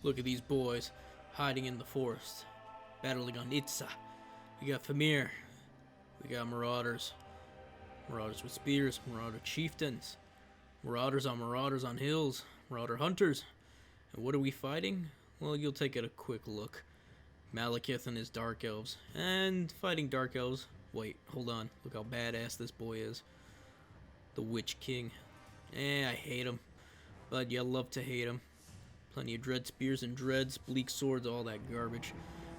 Look at these boys hiding in the forest, battling on Itza. We got Famir. We got marauders. Marauders with spears, marauder chieftains. Marauders on hills, marauder hunters. And what are we fighting? Well, you'll take a quick look. Maliketh and his Dark Elves. And fighting Dark Elves. Wait, hold on. Look how badass this boy is. The Witch King. I hate him. But you love to hate him. Plenty of dread spears and dreads, bleak swords, all that garbage.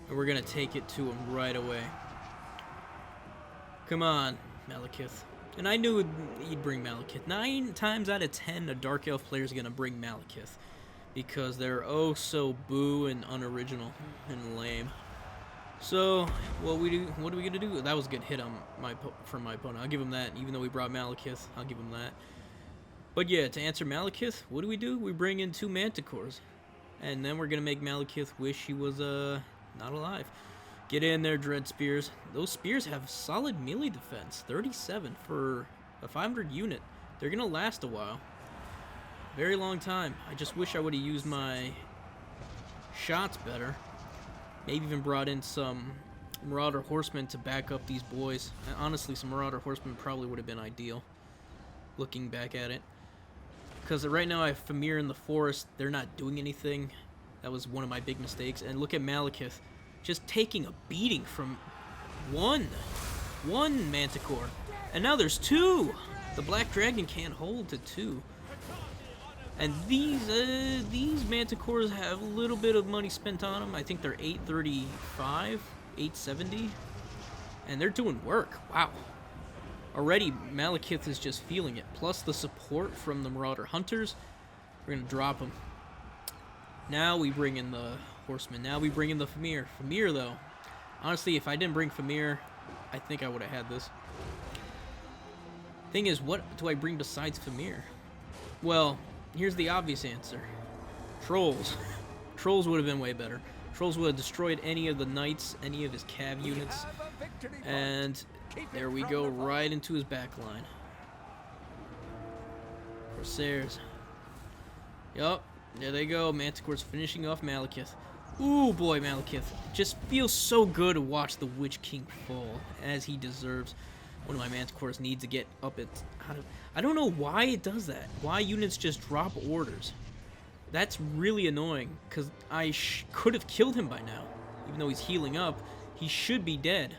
And we're gonna take it to him right away. Come on, Malekith. And I knew he'd bring Malekith. 9 times out of 10, a Dark Elf player is gonna bring Malekith. Because they're oh so boo and unoriginal and lame. So, what are we gonna do? That was a good hit on from my opponent. I'll give him that. Even though we brought Malekith, I'll give him that. But yeah, to answer Malekith, what do? We bring in 2 Manticores. And then we're gonna make Malekith wish he was not alive. Get in there, Dread Spears. Those spears have solid melee defense. 37 for a 500 unit. They're gonna last a while. Very long time. I just wish I would have used my shots better. Maybe even brought in some Marauder Horsemen to back up these boys. And honestly, some Marauder Horsemen probably would have been ideal. Looking back at it. Because right now I have Famir in the forest. They're not doing anything. That was one of my big mistakes. And look at Malekith. Just taking a beating from one Manticore. And now there's 2. The Black Dragon can't hold to 2. And these Manticores have a little bit of money spent on them. I think they're 835, 870. And they're doing work. Wow. Already, Malekith is just feeling it. Plus the support from the Marauder Hunters. We're going to drop them. Now we bring in the Horsemen. Now we bring in the Famir. Famir, though. Honestly, if I didn't bring Famir, I think I would have had this. Thing is, what do I bring besides Famir? Well, here's the obvious answer. Trolls. Trolls would have been way better. Trolls would have destroyed any of the knights, any of his cav units. And there we go, right into his back line. Corsairs. Yup, there they go. Manticore's finishing off Malekith. Ooh, boy, Malekith. Just feels so good to watch the Witch King fall, as he deserves. One of my Manticores needs to get up it. I don't know why it does that. Why units just drop orders. That's really annoying, because I could have killed him by now. Even though he's healing up, he should be dead.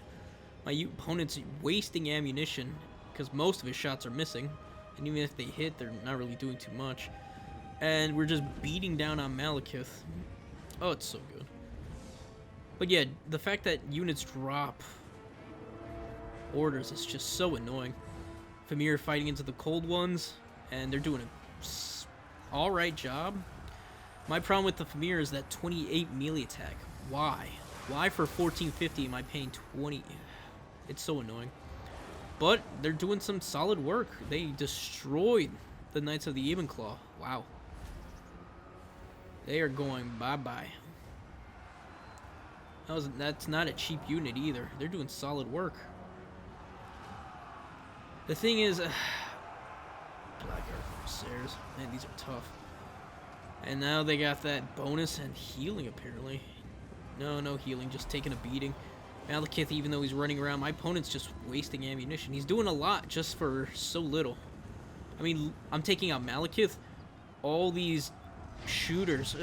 My opponent's wasting ammunition, because most of his shots are missing. And even if they hit, they're not really doing too much. And we're just beating down on Malekith. Oh, it's so good. But yeah, the fact that units drop orders is just so annoying. Famir fighting into the cold ones, and they're doing a alright job. My problem with the Famir is that 28 melee attack. Why? Why for 1450 am I paying 20? It's so annoying. But they're doing some solid work. They destroyed the Knights of the Evenclaw. Wow. They are going bye-bye. That's not a cheap unit either. They're doing solid work. The thing is, Black Corsairs, man, these are tough. And now they got that bonus and healing, apparently. No healing, just taking a beating. Malekith, even though he's running around, my opponent's just wasting ammunition. He's doing a lot just for so little. I mean, I'm taking out Malekith. All these shooters,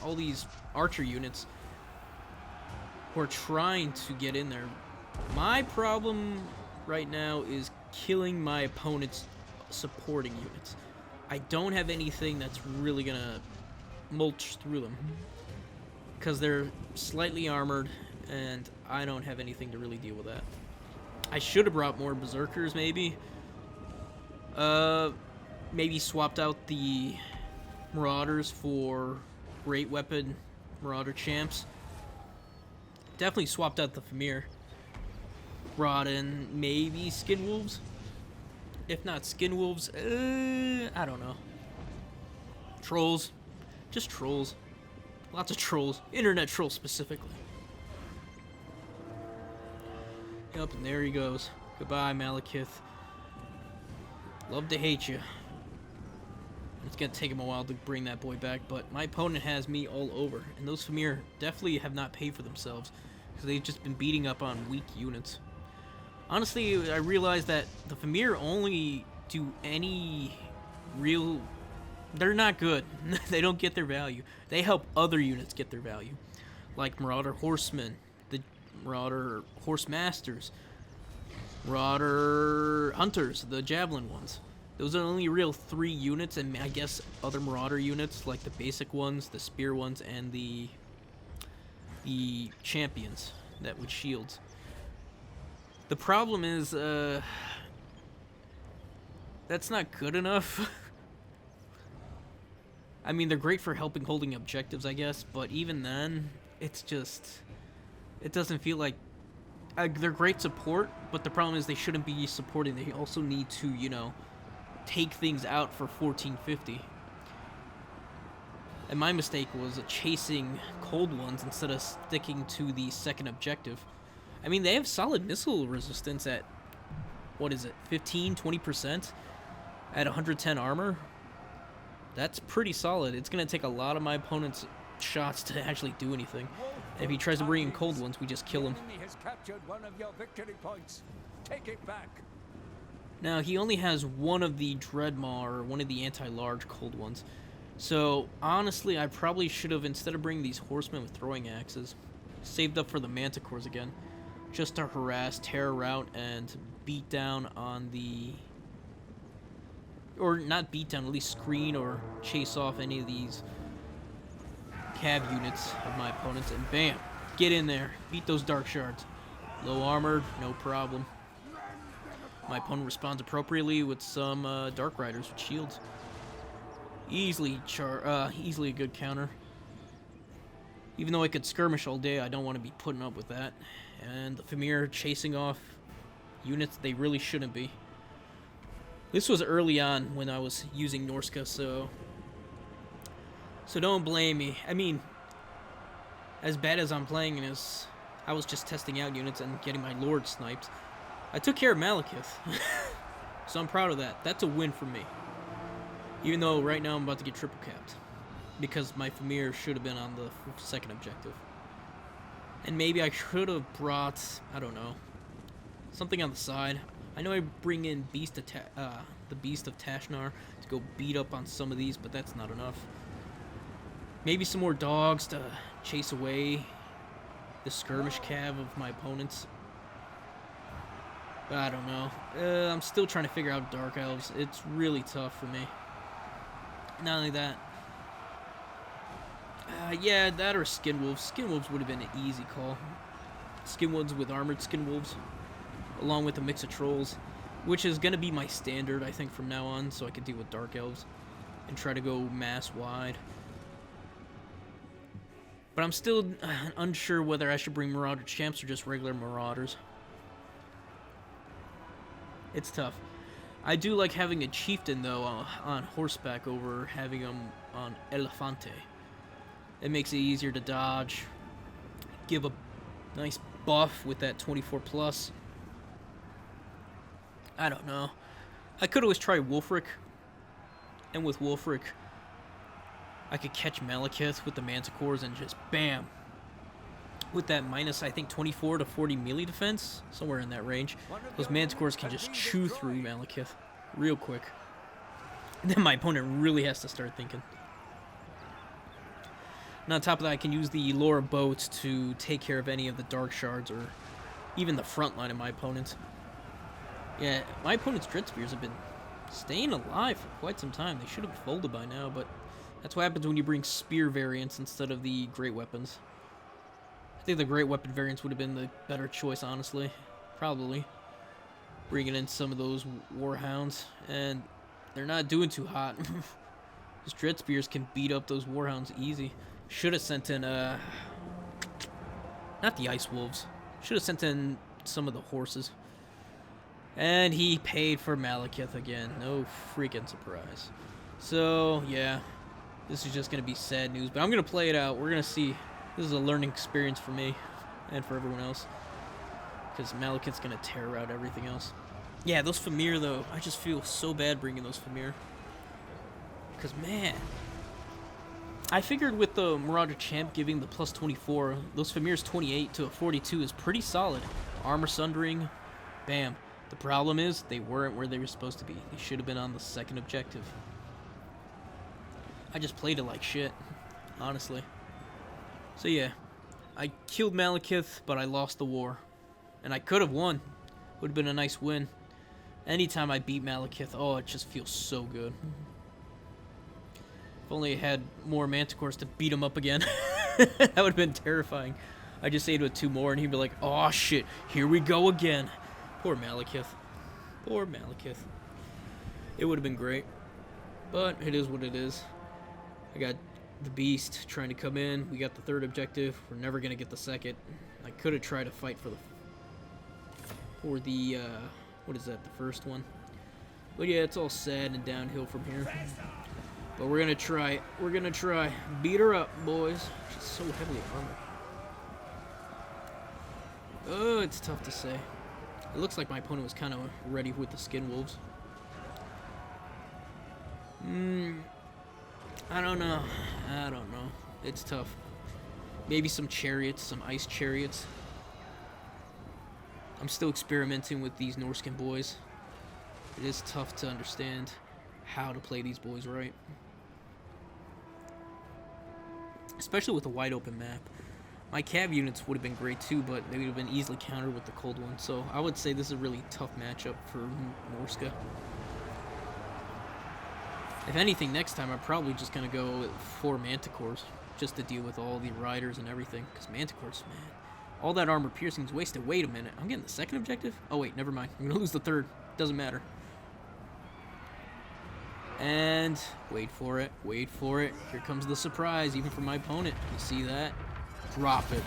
all these archer units who are trying to get in there. My problem right now is killing my opponent's supporting units. I don't have anything that's really gonna mulch through them because they're slightly armored and I don't have anything to really deal with that. I should have brought more berserkers, maybe. Maybe swapped out the marauders for great weapon marauder champs. Definitely swapped out the Famir. Brought in maybe skin wolves. If not skin wolves, I don't know. Trolls. Just trolls. Lots of trolls. Internet trolls specifically. Yep, and there he goes. Goodbye, Malekith. Love to hate you. It's going to take him a while to bring that boy back, but my opponent has me all over. And those Famir definitely have not paid for themselves, because they've just been beating up on weak units. Honestly, I realized that the Famir only do any real... They're not good. They don't get their value. They help other units get their value. Like Marauder Horsemen, the Marauder Horse Masters, Marauder Hunters, the Javelin ones. Those are the only real 3 units, and I guess other Marauder units, like the basic ones, the Spear ones, and the Champions that with shields. The problem is, that's not good enough. I mean, they're great for holding objectives, I guess, but even then, it's just... It doesn't feel like... they're great support, but the problem is they shouldn't be supporting. They also need to, you know, take things out for 1450. And my mistake was chasing cold ones instead of sticking to the second objective. I mean, they have solid missile resistance at, what is it, 15, 20% at 110 armor? That's pretty solid. It's going to take a lot of my opponent's shots to actually do anything. If he tries to bring in cold ones, we just kill him. Take it back. Now, he only has one of the Dreadmaw, or one of the anti-large cold ones. So, honestly, I probably should have, instead of bringing these horsemen with throwing axes, saved up for the Manticores again. Just to harass, tear around, and beat down on the... Or not beat down, at least screen or chase off any of these cav units of my opponents. And bam! Get in there. Beat those Dark Shards. Low armored, no problem. My opponent responds appropriately with some Dark Riders with shields. Easily a good counter. Even though I could skirmish all day, I don't want to be putting up with that. And the Famir chasing off units they really shouldn't be. This was early on when I was using Norsca, so don't blame me. I mean, as bad as I'm playing this, I was just testing out units and getting my Lord sniped. I took care of Malekith, so I'm proud of that. That's a win for me. Even though right now I'm about to get triple capped, because my Famir should have been on the second objective. And maybe I should have brought, I don't know, something on the side. I know I bring in the Beast of Tashnar to go beat up on some of these, but that's not enough. Maybe some more dogs to chase away the skirmish cav of my opponents. But I don't know. I'm still trying to figure out Dark Elves. It's really tough for me. Not only that. Yeah, that or Skin Wolves. Skin Wolves would have been an easy call. Skin Wolves with armored Skin Wolves, along with a mix of trolls, which is going to be my standard, I think, from now on, so I can deal with Dark Elves and try to go mass wide. But I'm still unsure whether I should bring Marauder Champs or just regular Marauders. It's tough. I do like having a Chieftain, though, on horseback over having him on Elefante. It makes it easier to dodge, give a nice buff with that 24+. I don't know. I could always try Wolfric, and with Wolfric, I could catch Malekith with the Manticores and just bam. With that minus, I think, 24 to 40 melee defense, somewhere in that range, those Manticores can just chew through Malekith real quick. And then my opponent really has to start thinking. And on top of that, I can use the Laura boats to take care of any of the Dark Shards or even the front line of my opponent. Yeah, my opponent's Dread Spears have been staying alive for quite some time. They should have folded by now, but that's what happens when you bring spear variants instead of the great weapons. I think the great weapon variants would have been the better choice, honestly. Probably. Bringing in some of those Warhounds, and they're not doing too hot. Those Dread Spears can beat up those Warhounds easy. Should have sent in, not the Ice Wolves. Should have sent in some of the horses. And he paid for Malekith again. No freaking surprise. So, yeah. This is just going to be sad news. But I'm going to play it out. We're going to see. This is a learning experience for me. And for everyone else. Because Malekith's going to tear out everything else. Yeah, those Famir, though. I just feel so bad bringing those Famir. Because, man, I figured with the Marauder Champ giving the plus 24, those Famir's 28 to a 42 is pretty solid. Armor Sundering, bam. The problem is, they weren't where they were supposed to be. They should have been on the second objective. I just played it like shit, honestly. So yeah, I killed Malekith, but I lost the war. And I could have won. Would have been a nice win. Anytime I beat Malekith, oh, it just feels so good. If only I had more Manticores to beat him up again. That would have been terrifying. I just stayed with 2 more, and he'd be like, oh shit, here we go again. Poor Malekith. Poor Malekith. It would have been great. But it is what it is. I got the Beast trying to come in. We got the 3rd objective. We're never going to get the 2nd. I could have tried to fight for the what is that, the 1st one. But yeah, it's all sad and downhill from here. But we're going to try. We're going to try. Beat her up, boys. She's so heavily armored. Oh, it's tough to say. It looks like my opponent was kind of ready with the Skin Wolves. I don't know. I don't know. It's tough. Maybe some chariots, some ice chariots. I'm still experimenting with these Norscan boys. It is tough to understand how to play these boys right. Especially with a wide open map. My cav units would have been great too, but they would have been easily countered with the cold one. So I would say this is a really tough matchup for Norsca. If anything, next time I'm probably just going to go with 4 Manticores just to deal with all the riders and everything. Because Manticores, man, all that armor piercing is wasted. Wait a minute, I'm getting the 2nd objective? Oh wait, never mind. I'm going to lose the 3rd. Doesn't matter. And wait for it. Wait for it. Here comes the surprise, even for my opponent. You see that? Drop it.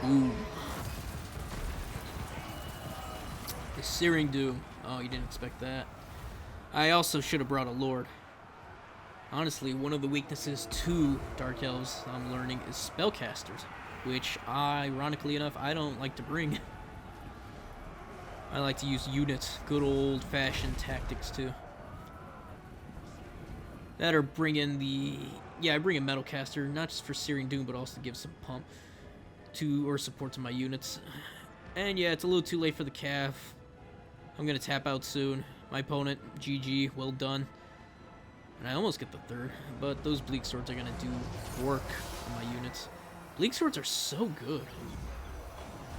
Boom. The Searing Doom. Oh, you didn't expect that. I also should have brought a Lord. Honestly, one of the weaknesses to Dark Elves I'm learning is Spellcasters, which, ironically enough, I don't like to bring. I like to use units, good old-fashioned tactics too. That or bring in the... Yeah, I bring a Metalcaster, not just for Searing Doom, but also to give some pump to or support to my units. And yeah, it's a little too late for the Cav. I'm going to tap out soon. My opponent, GG, well done. And I almost get the 3rd, but those Bleak Swords are going to do work on my units. Bleak Swords are so good.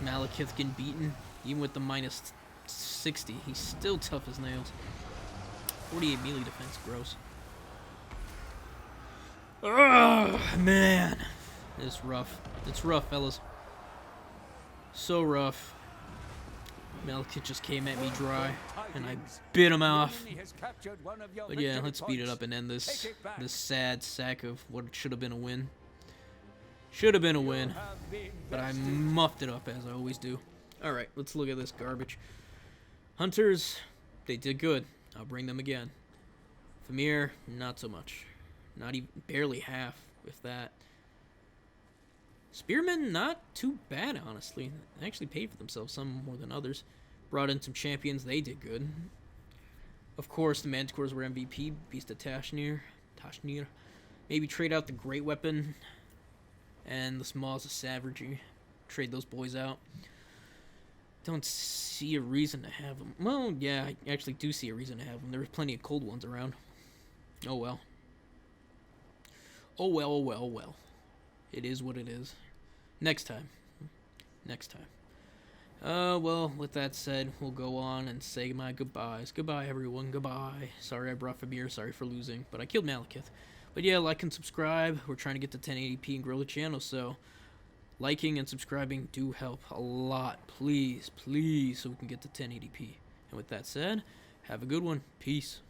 Malekith getting beaten, even with the minus 60. He's still tough as nails. 48 melee defense, gross. Oh, man. It's rough. It's rough, fellas. So rough. Malekith just came at me dry, and I bit him off. But yeah, let's beat it up and end this sad sack of what should have been a win. Should have been a win, but I muffed it up as I always do. Alright, let's look at this garbage. Hunters, they did good. I'll bring them again. Famir, not so much. Not even, barely half, if that. Spearmen, not too bad, honestly. They actually paid for themselves, some more than others. Brought in some champions, they did good. Of course, the Manticores were MVP. Beast of Tashnir. Maybe trade out the Great Weapon and the Smalls of Savagery. Trade those boys out. Don't see a reason to have them. Well, yeah, I actually do see a reason to have them. There's plenty of cold ones around. Oh well. Oh well, oh well, oh well. It is what it is. Next time. Next time. Well, with that said, we'll go on and say my goodbyes. Goodbye, everyone. Goodbye. Sorry I brought Famir. Sorry for losing. But I killed Malekith. But yeah, like and subscribe. We're trying to get to 1080p and grow the channel, so liking and subscribing do help a lot. Please, please, so we can get to 1080p. And with that said, have a good one. Peace.